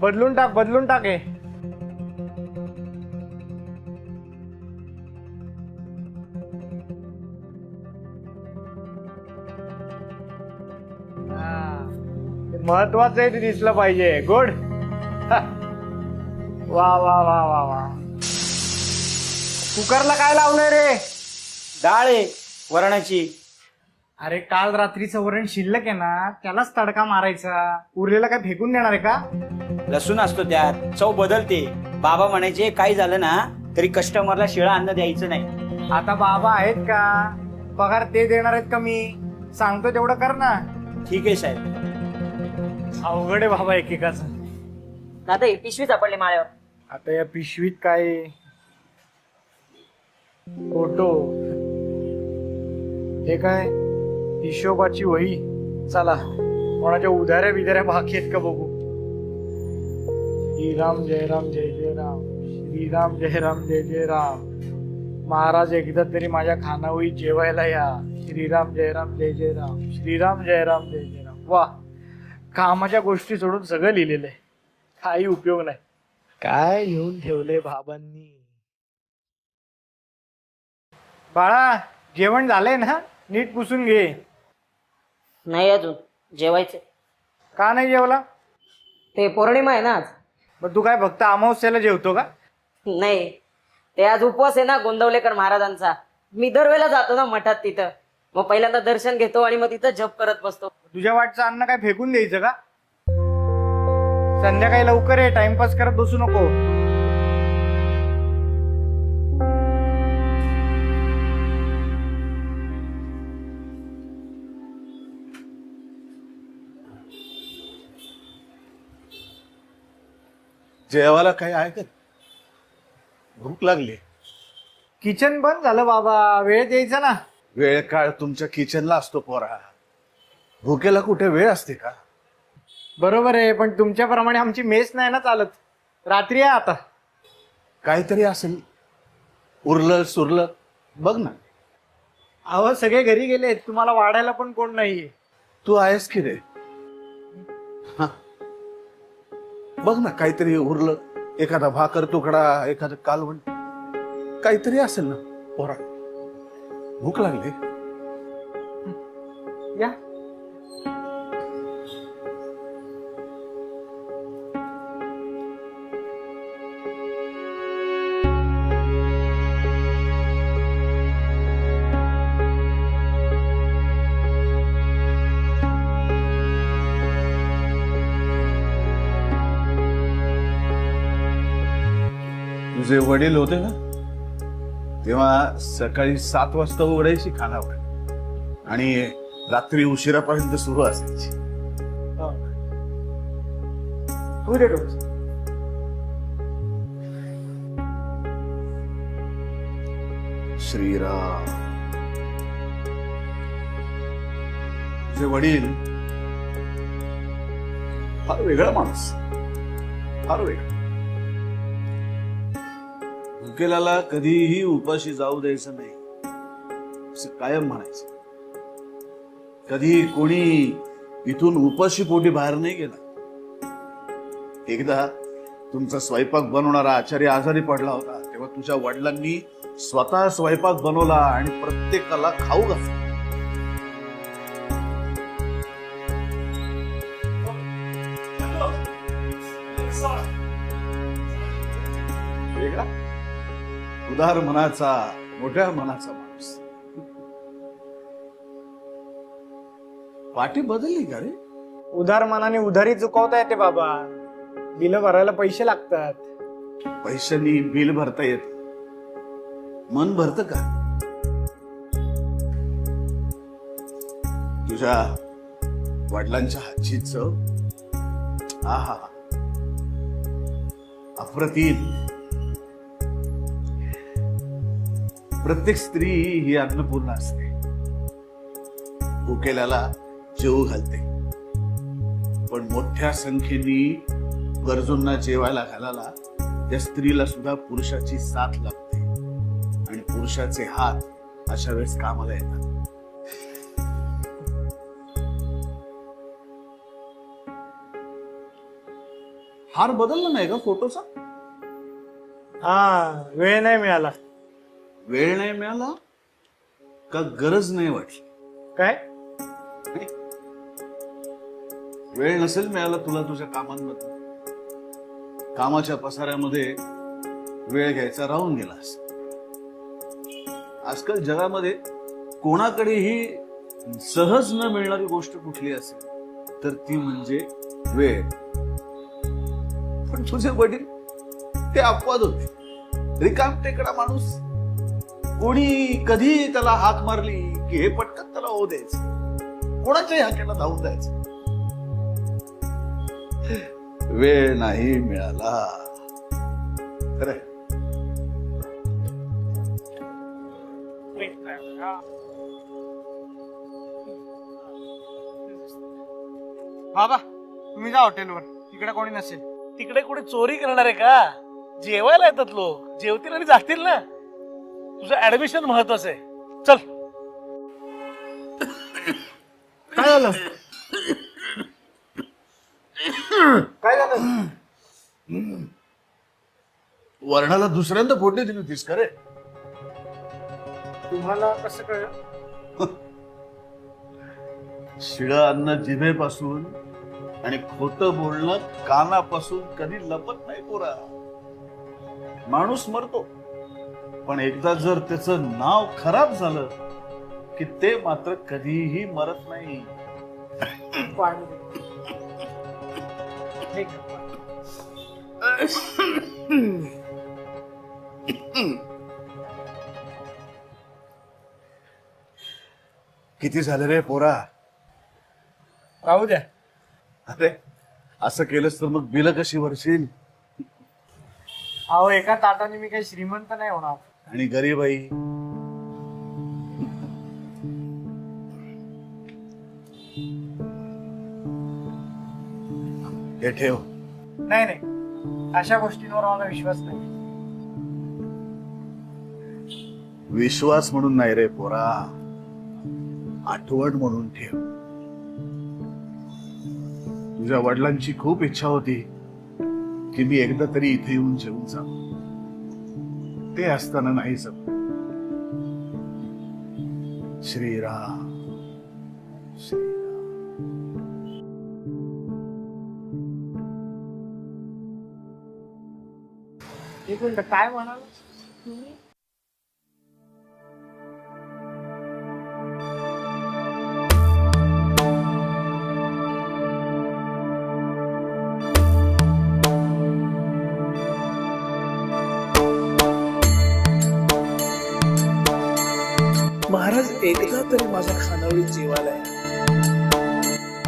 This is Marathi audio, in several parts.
बदलून टाक हे. महत्वाचं आहे ते दिसलं पाहिजे. गुड. वा वा वा वा वा. कुकरला काय लावलंय रे? डाळ आहे वरणाची. अरे काल रात्रीचं वरण शिल्लक आहे ना, त्यालाच तडका मारायचा. उरलेला काय फेकून देणार आहे का? लसूण असतो त्यात, चव बदलते. बाबा म्हणायचे काही झालं ना तरी कस्टमरला शिळा अन्न द्यायचं नाही. आता बाबा आहेत का? पगार ते देणार आहेत का? मी सांगतो तेवढं कर ना. ठीक आहे साहेब. अवघड आहे बाबा एकेकाचं. दादा ही पिशवी सापडली माळ्यावर. आता या पिशवीत काय? फोटो. हे काय? हिशोबाची वही. चला कोणाच्या उधाऱ्या बिधाऱ्या बाकी आहेत का बघू. श्रीराम जय राम जय जय राम. श्रीराम जय राम जय जय राम. महाराज एकदा तरी माझ्या खानावळीत जेवायला या. श्रीराम जय राम जय जय राम. श्रीराम जय राम जय जय राम. वा, कामाच्या गोष्टी सोडून सगळं लिहिलेलं आहे. काही उपयोग नाही. काय लिहून ठेवले बाबांनी. बाळा जेवण झालंय ना? नीट पुसून घे. नाही अजून जेवायचं. का नाही जेवला? ते पौर्णिमा आहे ना आज. मग तू काय फक्त अमावस्याला जेवतो का? नाही, ते आज उपवास आहे ना गोंदवलेकर महाराजांचा. मी दरवेळेला जातो ना मठात तिथं. मग पहिल्यांदा दर्शन घेतो आणि मग तिथं जप करत बसतो. तुझ्या वाटचं अन्न काय फेकून द्यायचं का? संध्याकाळी लवकर ये. टाइमपास करत बसू नको. जेवायला काही आहे का? भूक लागली. किचन बंद झालं बाबा. वेळेत यायचं ना. वेळ काळ तुमच्या किचनला असतो पोरा. भुकेला कुठे वेळ असते का? बरोबर आहे, पण तुमच्याप्रमाणे आमची मेस नाही ना चालत. रात्री आहे आता. काहीतरी असेल उरलं सुरलं बघ ना. अहो सगळे घरी गेलेत. तुम्हाला वाढायला पण कोण नाहीये. तू आहेस की रे? हा, बघ ना काहीतरी उरलं. एखादा भाकर तुकडा, एखादं कालवण, काहीतरी असेल ना पोरा. भूक लागली. या. तुझे वडील होते ना तेव्हा सकाळी 7 वाजता उघडायची खानावळ आणि रात्री उशिरापर्यंत सुरू असायची. तू दे डोस. श्रीराम. तुझे वडील फार वेगळा माणूस. फार वेगळा. भुकेल्याला कधीही उपाशी जाऊ द्यायचं नाही असं कायम म्हणायचं. कधी कोणी इथून उपाशी पोटी बाहेर नाही गेला. एकदा तुमचा स्वयंपाक बनवणारा आचार्य आजारी पडला होता तेव्हा तुझ्या वडिलांनी स्वतः स्वयंपाक बनवला आणि प्रत्येकाला खाऊ घातला. वेगळा उदार मनाचा, मोठ्या मनाचा माणूस. पाठी बदलली का रे? उधार मनाने उधारी चुकवता येते बाबा. बिल भरायला पैसे लागतात. पैशानी बिल भरता येत, मन भरत का? तुझ्या वडिलांच्या हातची चव आहा अप्रतिम. प्रत्येक स्त्री ही अन्नपूर्णा असते. भुकेल्याला जेवू घालते, पण मोठ्या संख्येने गरजूंना जेवायला घालायला त्या स्त्रीला सुद्धा पुरुषाची साथ लागते आणि पुरुषाचे हात अशा वेळेस कामाला येतात. हार बदलला नाही का फोटोचा? हा, वेळ नाही मिळाला. वेळ नाही मिळाला का गरज नाही वाटली? काय? वेळ नसेल मिळाला तुला तुझ्या कामांमध्ये, कामाच्या पसाऱ्यामध्ये वेळ घ्यायचा राहून गेलास. आजकाल जगामध्ये कोणाकडेही सहज न मिळणारी गोष्ट कुठली असेल तर ती म्हणजे वेळ. पण तुझे वडील ते अपवाद होते. रिकाम टेकडा माणूस, कोणी कधी त्याला हाक मारली की हे पटकन त्याला हो द्यायचं, कोणाच्याही हाकेला धावून जायचं. वेळ नाही मिळाला. खरंय. बाबा, तुम्ही जा हॉटेलवर, तिकडे कोणी नसेल. तिकडे कोणी चोरी करणार आहे का? जेवायला येतात लोक, जेवतील आणि जातील ना. तुझं ऍडमिशन महत्वाचं आहे. चल. काय झालं? काय झालं? वर्णाला दुसऱ्यांदा फोडणी दिली होतीस का रे? तुम्हाला कसं कळलं? शिळं अन्न जिभेपासून आणि खोटं बोलणं कानापासून कधी लपत नाही पोरा. माणूस मरतो, पण एकदा जर त्याचं नाव खराब झालं की ते मात्र कधीही मरत नाही. पाणी. किती झालं रे पोरा? राहू द्या. अरे असं केलंस तर मग बिलं कशी भरशील? अहो, एका ताटाने मी काही श्रीमंत नाही होणार. आणि गरीबाई हे ठेव. नाही नाही, अशा गोष्टींवर मला विश्वास नाही. विश्वास म्हणून नाही रे पोरा, आठवण म्हणून ठेव. तुझ्या वडिलांची खूप इच्छा होती की मी एकदा तरी इथे येऊन जेवून जा. ते असताना नाही जमलं. श्रीराम श्रीराम. एक मिनिट, काय म्हणाल? महाराज एकदा तरी माझ्या खानावळीत जेवायला या.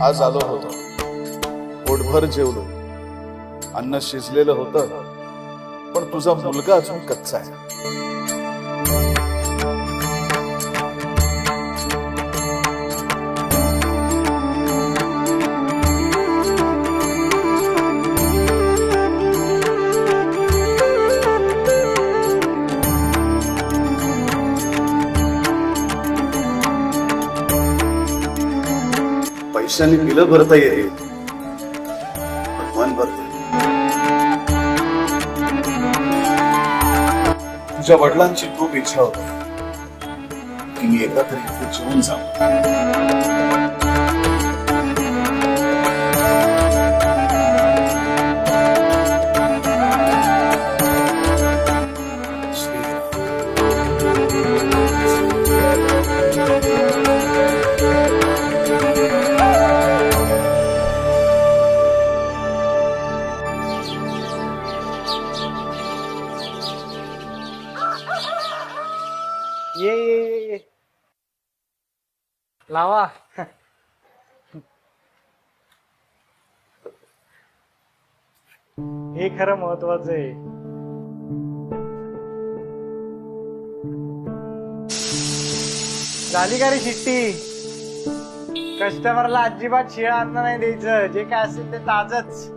आज आलो होतो, पोटभर जेवलो, अन्न शिजलेलं होतं, पण तुझा मुलगा अजून कच्चा आहे. पैशाने बिलं भरता येईल, पण मन भरत. तुझ्या वडिलांची खूप इच्छा होती की मी एकदा तरी इथे जेवून जाऊ. ये ये ये ये. लावा. हे खरं महत्वाचं आहे. झाली का रे शिट्टी? कस्टमरला अजिबात शिळं अन्न नाही द्यायचं, जे काय असेल ते ताजच.